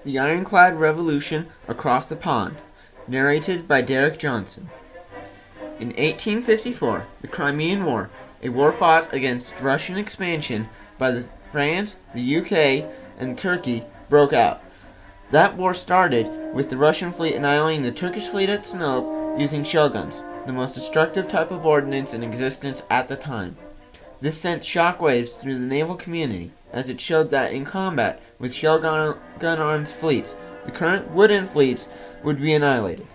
The Ironclad Revolution Across the Pond, narrated by Derek Johnson. In 1854, the Crimean War, a war fought against Russian expansion by France, the UK, and Turkey, broke out. That war started with the Russian fleet annihilating the Turkish fleet at Sinope using shell guns, the most destructive type of ordnance in existence at the time. This sent shockwaves through the naval community, as it showed that in combat with shell gun-armed fleets, the current wooden fleets would be annihilated.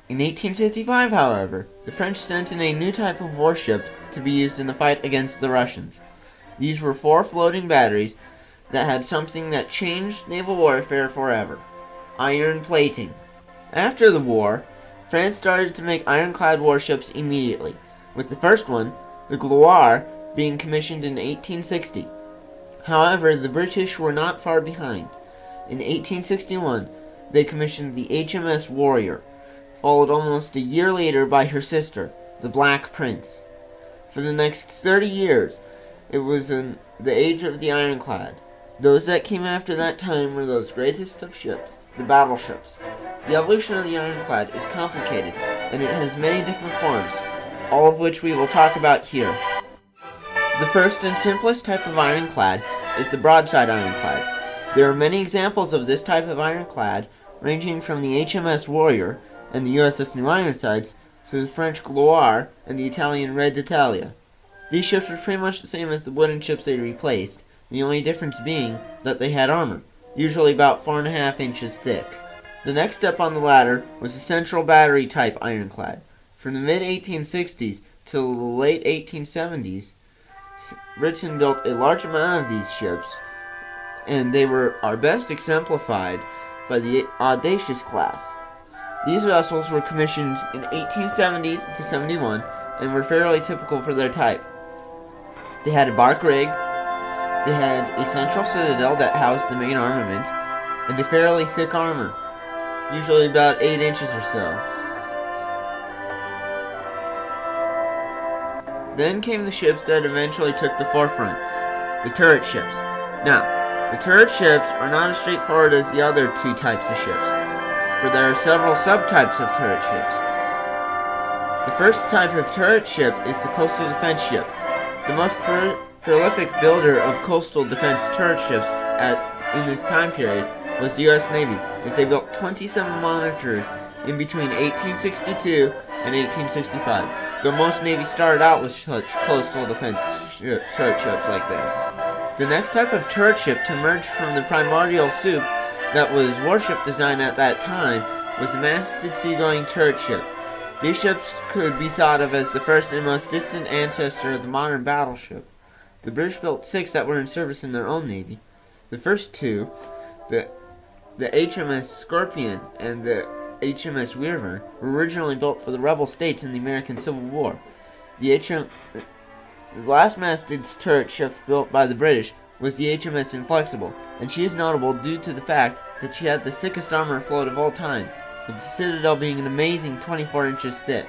In 1855, however, the French sent in a new type of warship to be used in the fight against the Russians. These were 4 floating batteries that had something that changed naval warfare forever: iron plating. After the war, France started to make ironclad warships immediately, with the first one, the Gloire, being commissioned in 1860. However, the British were not far behind. In 1861, they commissioned the HMS Warrior, followed almost a year later by her sister, the Black Prince. For the next 30 years, it was in the age of the ironclad. Those that came after that time were those greatest of ships, the battleships. The evolution of the ironclad is complicated, and it has many different forms, all of which we will talk about here. The first and simplest type of ironclad is the broadside ironclad. There are many examples of this type of ironclad, ranging from the HMS Warrior and the USS New Ironsides to the French Gloire and the Italian Re d'Italia. These ships were pretty much the same as the wooden ships they replaced, the only difference being that they had armor, usually about 4.5 inches thick. The next step on the ladder was the central battery type ironclad. From the mid-1860s till the late 1870s, Britain built a large amount of these ships, and they are best exemplified by the Audacious class. These vessels were commissioned in 1870 to 71 and were fairly typical for their type. They had a bark rig, they had a central citadel that housed the main armament, and a fairly thick armor, usually about 8 inches or so. Then came the ships that eventually took the forefront, the turret ships. Now, the turret ships are not as straightforward as the other 2 types of ships, for there are several subtypes of turret ships. The first type of turret ship is the coastal defense ship. The most prolific builder of coastal defense turret ships in this time period was the U.S. Navy, as they built 27 monitors in between 1862 and 1865. Though most navies started out with such coastal defense turret ships like this. The next type of turret ship to emerge from the primordial soup that was warship design at that time was the masted seagoing turret ship. These ships could be thought of as the first and most distant ancestor of the modern battleship. The British built 6 that were in service in their own navy. The first 2, the HMS Scorpion and the HMS Weaver, were originally built for the rebel states in the American Civil War. The last masted turret ship built by the British was the HMS Inflexible, and she is notable due to the fact that she had the thickest armor afloat of all time, with the citadel being an amazing 24 inches thick.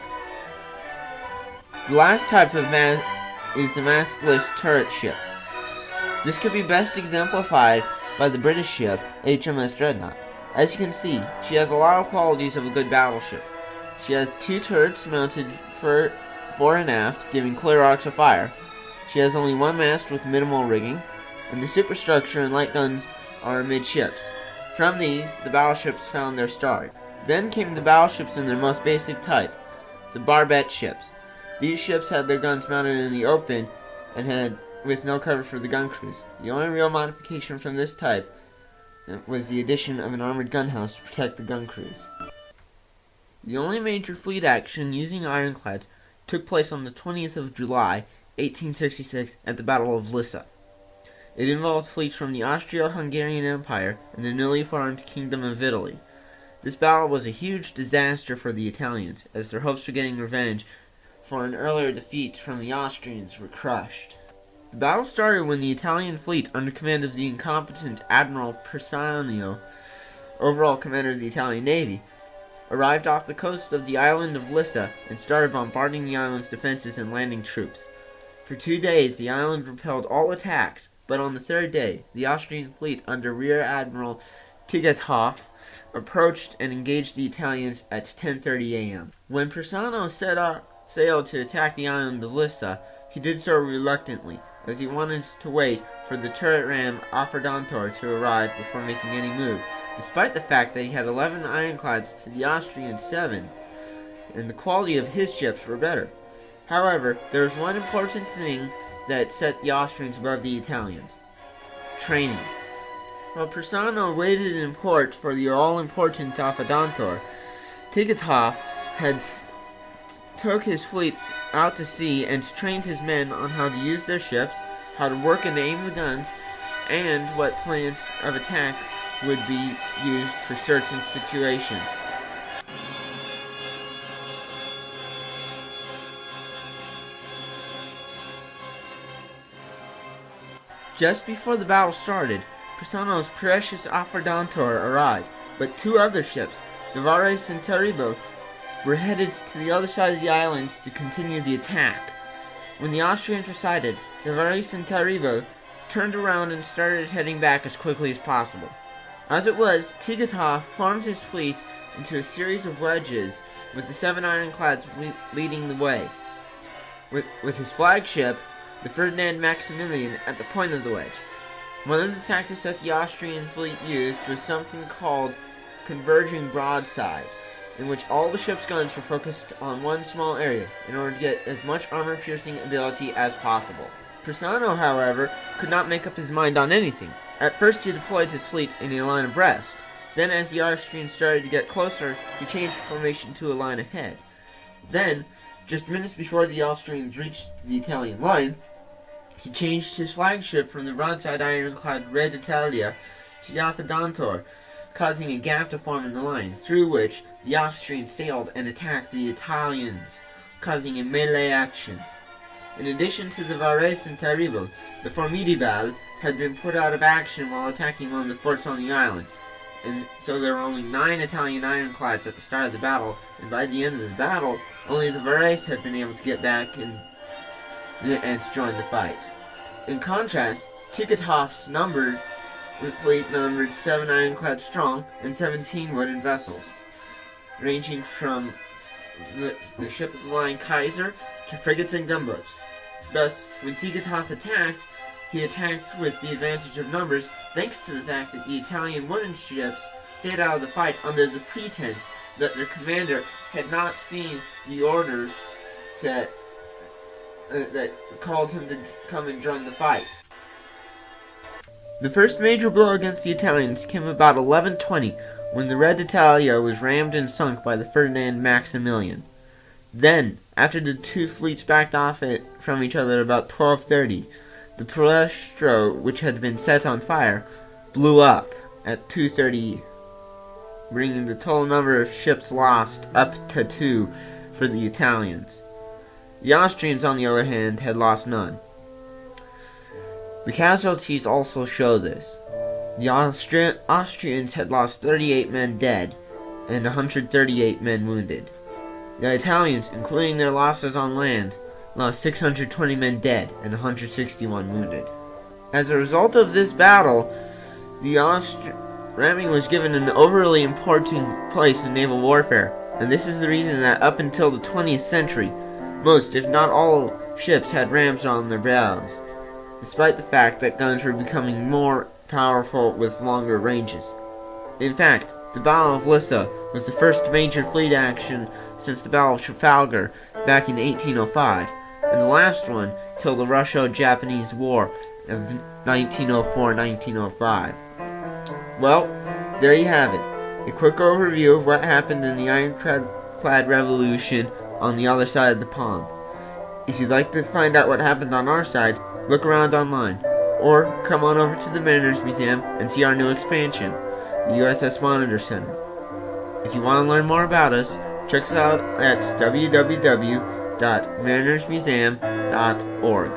The last type of mast is the mastless turret ship. This could be best exemplified by the British ship HMS Dreadnought. As you can see, she has a lot of qualities of a good battleship. She has 2 turrets mounted fore and aft, giving clear arcs of fire. She has only 1 mast with minimal rigging, and the superstructure and light guns are amidships. From these, the battleships found their start. Then came the battleships in their most basic type, the Barbette ships. These ships had their guns mounted in the open and with no cover for the gun crews. The only real modification from this type was the addition of an armored gunhouse to protect the gun crews. The only major fleet action using ironclads took place on the 20th of July, 1866, at the Battle of Lissa. It involved fleets from the Austro-Hungarian Empire and the newly formed Kingdom of Italy. This battle was a huge disaster for the Italians, as their hopes for getting revenge for an earlier defeat from the Austrians were crushed. The battle started when the Italian fleet, under command of the incompetent Admiral Persano, overall commander of the Italian Navy, arrived off the coast of the island of Lissa and started bombarding the island's defenses and landing troops. For 2 days, the island repelled all attacks, but on the 3rd day, the Austrian fleet under Rear Admiral Tigatov approached and engaged the Italians at 10:30 a.m. When Persano sailed to attack the island of Lissa, he did so reluctantly, as he wanted to wait for the turret ram Affordantor to arrive before making any move, despite the fact that he had 11 ironclads to the Austrian 7, and the quality of his ships were better. However, there was one important thing that set the Austrians above the Italians: training. While Persano waited in port for the all-important Affordantor, Tigatov had took his fleet out to sea and trained his men on how to use their ships, how to work and aim the guns, and what plans of attack would be used for certain situations. Just before the battle started, Persano's precious Affordantor arrived, but two other ships, the Varese and Terrible, were headed to the other side of the island to continue the attack. When the Austrians were sighted, the Varese and Terrible turned around and started heading back as quickly as possible. As it was, Tigatov formed his fleet into a series of wedges, with the 7 ironclads leading the way, with his flagship, the Ferdinand Maximilian, at the point of the wedge. One of the tactics that the Austrian fleet used was something called converging broadside, in which all the ship's guns were focused on one small area in order to get as much armor-piercing ability as possible. Persano, however, could not make up his mind on anything. At first he deployed his fleet in a line abreast. Then, as the Austrians started to get closer, he changed formation to a line ahead. Then, just minutes before the Austrians reached the Italian line, he changed his flagship from the broadside ironclad Re d'Italia to the Affordantor, causing a gap to form in the line, through which the Austrians sailed and attacked the Italians, causing a melee action. In addition to the Varese and Terrible, the Formidable had been put out of action while attacking one of the forts on the island, and so there were only 9 Italian ironclads at the start of the battle, and by the end of the battle, only the Varese had been able to get back and to join the fight. In contrast, Tigatov's fleet numbered 7 ironclads strong and 17 wooden vessels, ranging from the ship of the line Kaiser to frigates and gunboats. Thus, when Tigatov attacked, he attacked with the advantage of numbers, thanks to the fact that the Italian wooden ships stayed out of the fight under the pretense that their commander had not seen the order that called him to come and join the fight. The first major blow against the Italians came about 11:20, when the Re d'Italia was rammed and sunk by the Ferdinand Maximilian. Then, after the two fleets backed off from each other at about 12:30, the Palestro, which had been set on fire, blew up at 2:30, bringing the total number of ships lost up to 2 for the Italians. The Austrians, on the other hand, had lost none. The casualties also show this. The Austrians had lost 38 men dead and 138 men wounded. The Italians, including their losses on land, lost 620 men dead and 161 wounded. As a result of this battle, ramming was given an overly important place in naval warfare, and this is the reason that up until the 20th century, most, if not all, ships had rams on their bows, despite the fact that guns were becoming more powerful with longer ranges. In fact, the Battle of Lissa was the first major fleet action since the Battle of Trafalgar back in 1805, and the last one till the Russo-Japanese War of 1904-1905. Well, there you have it. A quick overview of what happened in the Ironclad Revolution on the other side of the pond. If you'd like to find out what happened on our side, look around online, or come on over to the Mariners Museum and see our new expansion, the USS Monitor Center. If you want to learn more about us, check us out at www.marinersmuseum.org.